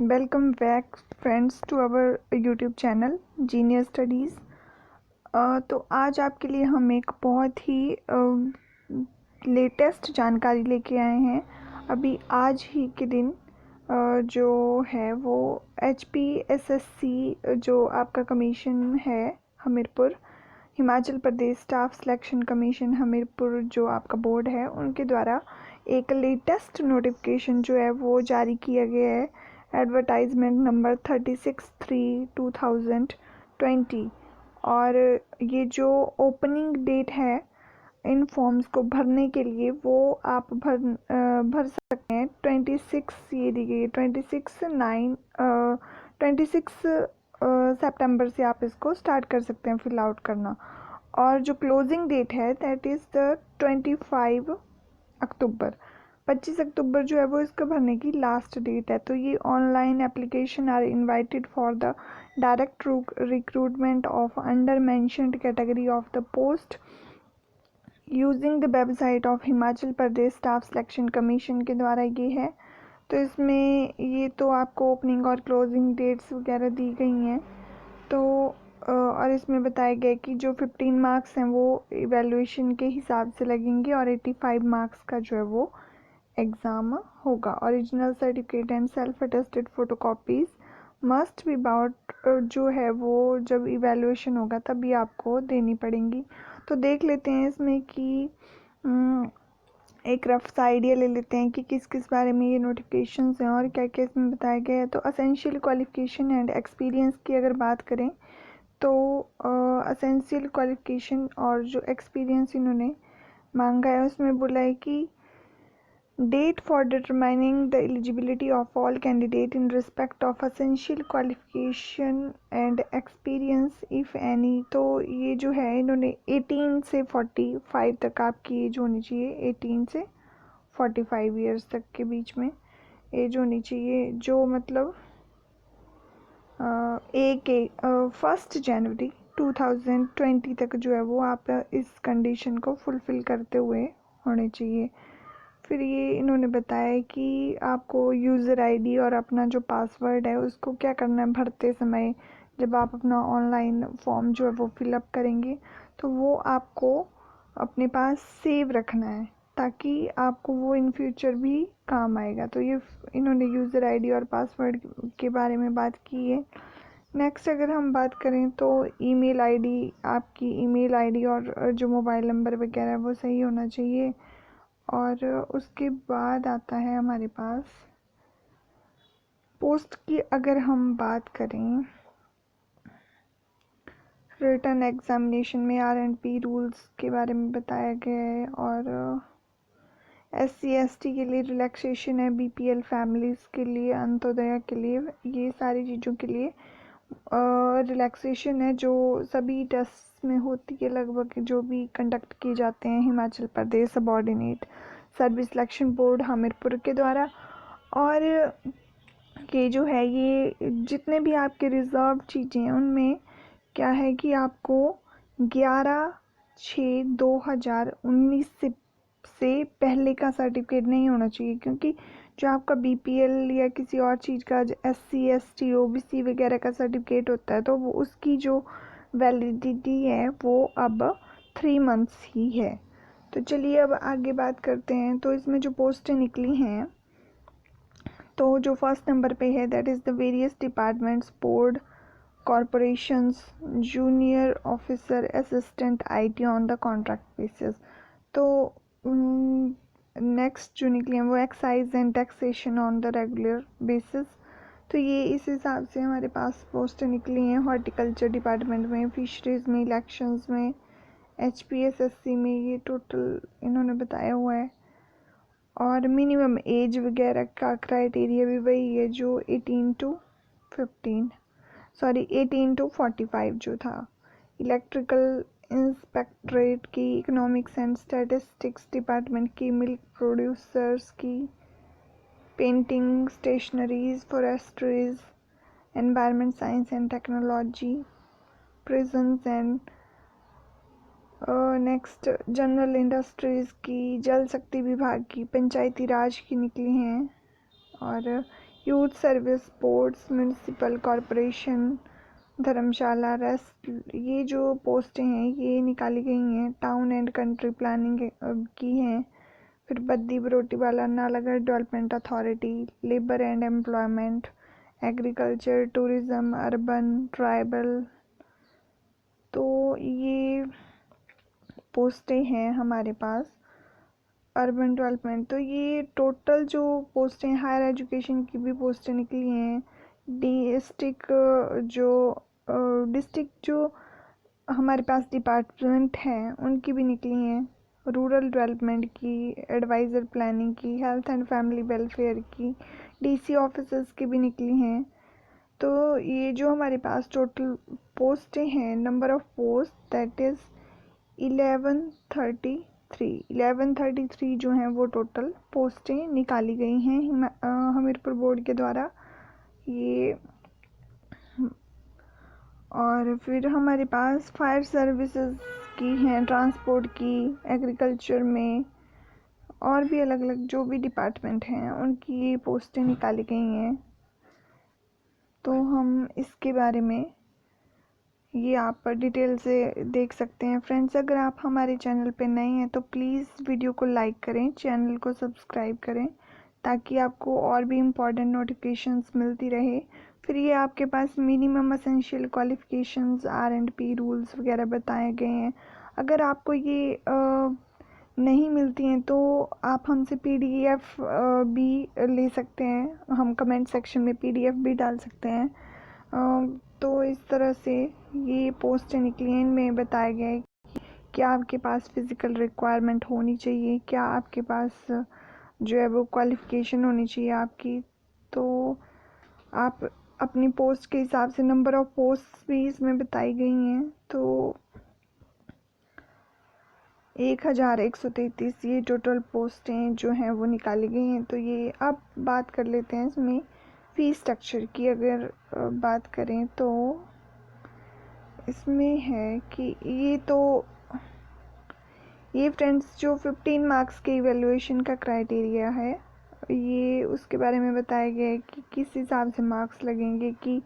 Welcome back friends to our YouTube channel जीनियर studies. तो आज आपके लिए हम एक बहुत ही लेटेस्ट जानकारी लेके आए हैं। अभी आज ही के दिन जो है वो HPSSC जो आपका कमीशन है Hamirpur, Himachal Pradesh Staff Selection commission Hamirpur, जो आपका बोर्ड है, उनके द्वारा एक लेटेस्ट नोटिफिकेशन जो है वो जारी किया गया है। Advertisement number 36/3/2020। और ये जो ओपनिंग डेट है इन फॉर्म्स को भरने के लिए वो आप भर सकते हैं 26, ये दी गई है 26 सितंबर से आप इसको स्टार्ट कर सकते हैं फिल आउट करना। और जो क्लोजिंग डेट है दैट इज़ द 25 अक्टूबर जो है वो इसको भरने की लास्ट डेट है। तो ये online application are invited for the direct recruitment of under mentioned category of the post using the website of Himachal Pradesh Staff Selection Commission के द्वारा ये है। तो इसमें ये तो आपको ओपनिंग और क्लोजिंग डेट्स वगैरह दी गई हैं। तो और इसमें बताया गया कि जो 15 मार्क्स हैं वो इवैल्यूएशन के हिसाब से लगेंगे और 85 मार्क्स का जो है वो एग्ज़ाम होगा। Original certificate and self attested photocopies must be brought जो है वो जब इवैल्यूएशन होगा तभी आपको देनी पड़ेंगी। तो देख लेते हैं इसमें कि एक रफ सा आइडिया ले लेते हैं कि किस किस बारे में ये नोटिफिकेशंस हैं और क्या क्या इसमें बताया गया है। तो असेंशियल क्वालिफ़िकेशन एंड एक्सपीरियंस की अगर बात करें तो असेंशियल क्वालिफ़िकेशन और जो एक्सपीरियंस इन्होंने मांगा है उसमें बोला है कि date for determining the eligibility of all candidate in respect of essential qualification and experience if any. तो ये जो है इन्होंने 18 से 45 तक आपकी एज होनी चाहिए, 18 से 45 ईयर्स तक के बीच में एज होनी चाहिए, जो मतलब 1 जनवरी 2020 तक जो है वो आप इस कंडीशन को फुलफ़िल करते हुए होने चाहिए। फिर ये इन्होंने बताया कि आपको यूज़र आईडी और अपना जो पासवर्ड है उसको क्या करना है, भरते समय जब आप अपना ऑनलाइन फॉर्म जो है वो फिलअप करेंगे तो वो आपको अपने पास सेव रखना है ताकि आपको वो इन फ्यूचर भी काम आएगा। तो ये इन्होंने यूज़र आईडी और पासवर्ड के बारे में बात की है। नेक्स्ट अगर हम बात करें तो ईमेल आईडी, आपकी ईमेल आईडी और जो मोबाइल नंबर वगैरह वो सही होना चाहिए। और उसके बाद आता है हमारे पास पोस्ट की अगर हम बात करें, रिटन एग्जामिनेशन में RNP रूल्स के बारे में बताया गया है। और SC/ST के लिए रिलैक्सेशन है, BPL फैमिलीज़ के लिए, अंत्योदय के लिए, ये सारी चीज़ों के लिए रिलैक्सेशन है जो सभी टेस्ट में होती है लगभग, जो भी कंडक्ट किए जाते हैं Himachal Pradesh Subordinate Service Selection Board Hamirpur के द्वारा। और ये जो है ये जितने भी आपके रिज़र्व चीज़ें हैं उनमें क्या है कि आपको 11/6/2019 से पहले का सर्टिफिकेट नहीं होना चाहिए, क्योंकि जो आपका BPL या किसी और चीज़ का SC/ST OBC वगैरह का सर्टिफिकेट होता है तो वो उसकी जो वैलिडिटी है वो अब 3 मंथ्स ही है। तो चलिए अब आगे बात करते हैं। तो इसमें जो पोस्टें निकली हैं तो जो फर्स्ट नंबर पे है that is the various departments board corporations junior officer assistant IT on the contract basis. तो नेक्स्ट जो निकली हैं वो excise and taxation on the regular basis. तो ये इस हिसाब से हमारे पास पोस्टें निकली हैं। हॉर्टिकल्चर डिपार्टमेंट में, फिशरीज़ में, इलेक्शंस में, HPSSC में ये टोटल इन्होंने बताया हुआ है। और मिनिमम एज वगैरह का क्राइटेरिया भी वही है जो 18 to 45 जो था। इलेक्ट्रिकल इंस्पेक्टरेट की, इकोनॉमिक्स एंड स्टैटिस्टिक्स डिपार्टमेंट की, मिल्क प्रोड्यूसर्स की, painting, stationeries, forestries, environment science and technology, prisons and next general industries की, जल शक्ति विभाग की, पंचायती राज की निकली हैं। और youth service, sports, municipal corporation, Dharamshala, rest, ये जो पोस्टें हैं ये निकाली गई हैं। टाउन एंड कंट्री प्लानिंग की हैं। फिर Baddi Barotiwala, Nalagarh development authority, labour and employment, agriculture, tourism, urban, tribal. तो ये पोस्टें हैं हमारे पास। अर्बन डेवलपमेंट, तो ये टोटल जो पोस्टें, हायर एजुकेशन की भी पोस्टें निकली हैं। डिस्ट्रिक्ट जो हमारे पास डिपार्टमेंट हैं उनकी भी निकली हैं। रूरल डेवलपमेंट की, एडवाइज़र प्लानिंग की, हेल्थ एंड फैमिली वेलफेयर की, डीसी ऑफिसर्स की भी निकली हैं। तो ये जो हमारे पास टोटल पोस्टें हैं, number of post that is 1133 जो हैं वो टोटल पोस्टें निकाली गई हैं हमीरपुर बोर्ड के द्वारा ये। और फिर हमारे पास फायर सर्विसेज की हैं, ट्रांसपोर्ट की, एग्रीकल्चर में, और भी अलग अलग जो भी डिपार्टमेंट हैं उनकी ये पोस्टें निकाली गई हैं। तो हम इसके बारे में ये आप डिटेल से देख सकते हैं। फ्रेंड्स, अगर आप हमारे चैनल पे नए हैं तो प्लीज़ वीडियो को लाइक करें, चैनल को सब्सक्राइब करें, ताकि आपको और भी इम्पॉर्टेंट नोटिफिकेशंस मिलती रहे। फिर ये आपके पास minimum essential qualifications, R&P rules वगैरह बताए गए हैं। अगर आपको ये नहीं मिलती हैं तो आप हमसे PDF भी ले सकते हैं। हम कमेंट सेक्शन में PDF भी डाल सकते हैं। तो इस तरह से ये पोस्टें निकली हैं। इनमें बताया गया है कि आपके पास फ़िज़िकल रिक्वायरमेंट होनी चाहिए, क्या आपके पास जो है वो क्वालिफ़िकेशन होनी चाहिए आपकी। तो आप अपनी पोस्ट के हिसाब से नंबर ऑफ़ पोस्ट भी इसमें बताई गई हैं। तो 1133 ये टोटल पोस्टें जो हैं वो निकाली गई हैं। तो ये अब बात कर लेते हैं इसमें फ़ीस स्ट्रक्चर की। अगर बात करें तो इसमें है कि ये फ्रेंड्स जो 15 मार्क्स के इवैल्यूएशन का क्राइटेरिया है, ये उसके बारे में बताया गया है कि किस हिसाब से मार्क्स लगेंगे। कि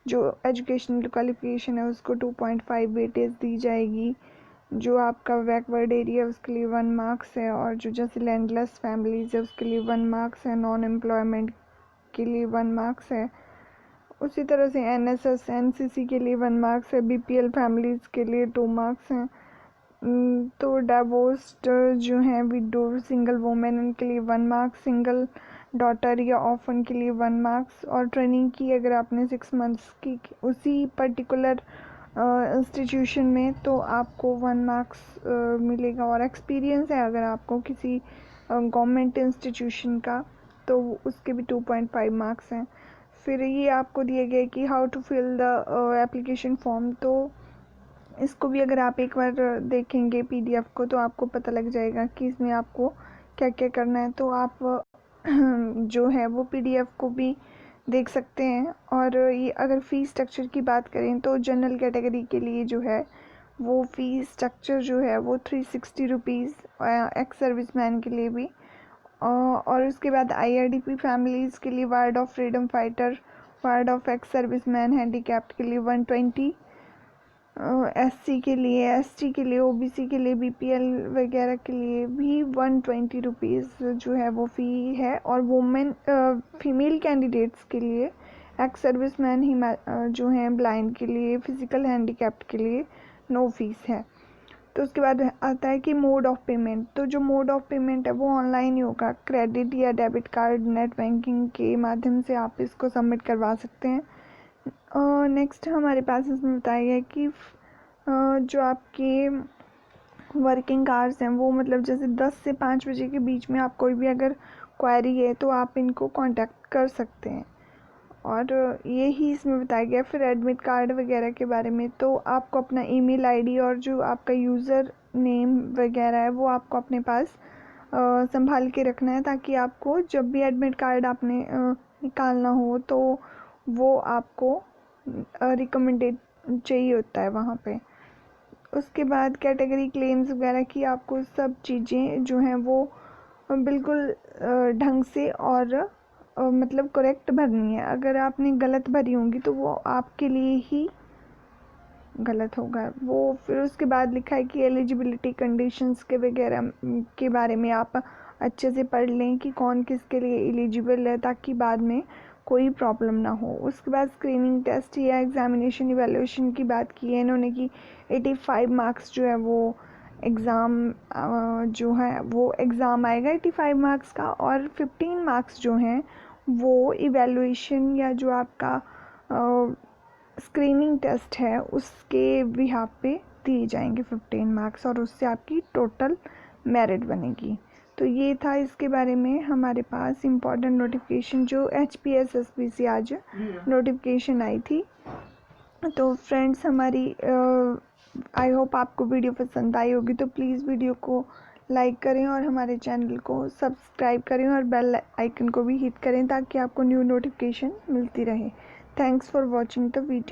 जो एजुकेशनल क्वालिफिकेशन है उसको 2.5 वेटेज दी जाएगी। जो आपका बैकवर्ड एरिया उसके लिए 1 मार्क्स है, और जो जैसे लैंडलेस फैमिलीज़ है उसके लिए 1 मार्क्स है, नॉन एम्प्लॉयमेंट के लिए 1 मार्क्स है। उसी तरह से NSS NCC के लिए 1 मार्क्स है, BPL फैमिलीज़ के लिए 2 मार्क्स हैं। तो डिवोर्स्ड जो हैं, विडो, सिंगल वुमेन, उनके लिए 1 मार्क्स, सिंगल डॉटर या ऑर्फन के लिए 1 मार्क्स। और ट्रेनिंग की अगर आपने 6 मंथ्स की उसी पर्टिकुलर इंस्टीट्यूशन में तो आपको 1 मार्क्स मिलेगा। और एक्सपीरियंस है अगर आपको किसी गवर्नमेंट इंस्टीट्यूशन का तो उसके भी 2.5 मार्क्स हैं। फिर ये आपको दिया गया कि how to fill the application form. तो इसको भी अगर आप एक बार देखेंगे PDF को तो आपको पता लग जाएगा कि इसमें आपको क्या क्या करना है। तो आप जो है वो PDF को भी देख सकते हैं। और ये अगर फ़ीस स्ट्रक्चर की बात करें तो जनरल कैटेगरी के लिए जो है वो फ़ीस स्ट्रक्चर जो है वो 360 रुपीज़, एक्स सर्विसमैन के लिए भी। और उसके बाद IRDP फैमिलीज़ के लिए, ward of freedom fighter, ward of ex serviceman handicapped के लिए 120, SC के लिए, ST के लिए, OBC के लिए, BPL वगैरह के लिए भी 120 रुपीज़ जो है वो फ़ी है। और वुमेन फीमेल कैंडिडेट्स के लिए, एक्स सर्विसमैन जो हैं ब्लाइंड के लिए, फ़िज़िकल हैंडीकैप्ड के लिए नो फीस है। तो उसके बाद आता है कि मोड ऑफ़ पेमेंट। तो जो मोड ऑफ़ पेमेंट है वो ऑनलाइन ही होगा। क्रेडिट या डेबिट कार्ड, नेट बैंकिंग के माध्यम से आप इसको सबमिट करवा सकते हैं। नेक्स्ट हमारे पास इसमें बताया गया है कि जो आपके वर्किंग आवर्स हैं वो मतलब जैसे 10 से 5 बजे के बीच में आप कोई भी अगर क्वेरी है तो आप इनको कांटेक्ट कर सकते हैं। और यही इसमें बताया गया। फिर एडमिट कार्ड वगैरह के बारे में, तो आपको अपना ईमेल ID और जो आपका यूज़र नेम वगैरह है वो आपको अपने पास संभाल के रखना है, ताकि आपको जब भी एडमिट कार्ड आपने निकालना हो तो वो आपको रिकमेंडेड चाहिए होता है वहाँ पे। उसके बाद कैटेगरी क्लेम्स वगैरह की आपको सब चीज़ें जो हैं वो बिल्कुल ढंग से और मतलब करेक्ट भरनी है। अगर आपने गलत भरी होंगी तो वो आपके लिए ही गलत होगा वो। फिर उसके बाद लिखा है कि एलिजिबिलिटी कंडीशंस के वगैरह के बारे में आप अच्छे से पढ़ लें कि कौन किसके लिए एलिजिबल है, ताकि बाद में कोई प्रॉब्लम ना हो। उसके बाद स्क्रीनिंग टेस्ट या एग्जामिनेशन इवैल्यूएशन की बात की है इन्होंने कि 85 मार्क्स जो है वो एग्ज़ाम जो है वो एग्ज़ाम आएगा 85 मार्क्स का, और 15 मार्क्स जो हैं वो इवैल्यूएशन या जो आपका स्क्रीनिंग टेस्ट है उसके बिहाफ पे दिए जाएंगे 15 मार्क्स, और उससे आपकी टोटल मेरिट बनेगी। तो ये था इसके बारे में हमारे पास इम्पॉर्टेंट नोटिफिकेशन जो HPSSB से आज नोटिफिकेशन आई थी। तो फ्रेंड्स हमारी आई होप आपको वीडियो पसंद आई होगी, तो प्लीज़ वीडियो को लाइक करें और हमारे चैनल को सब्सक्राइब करें और बेल आइकन को भी हिट करें ताकि आपको न्यू नोटिफिकेशन मिलती रहे। Thanks for watching the video.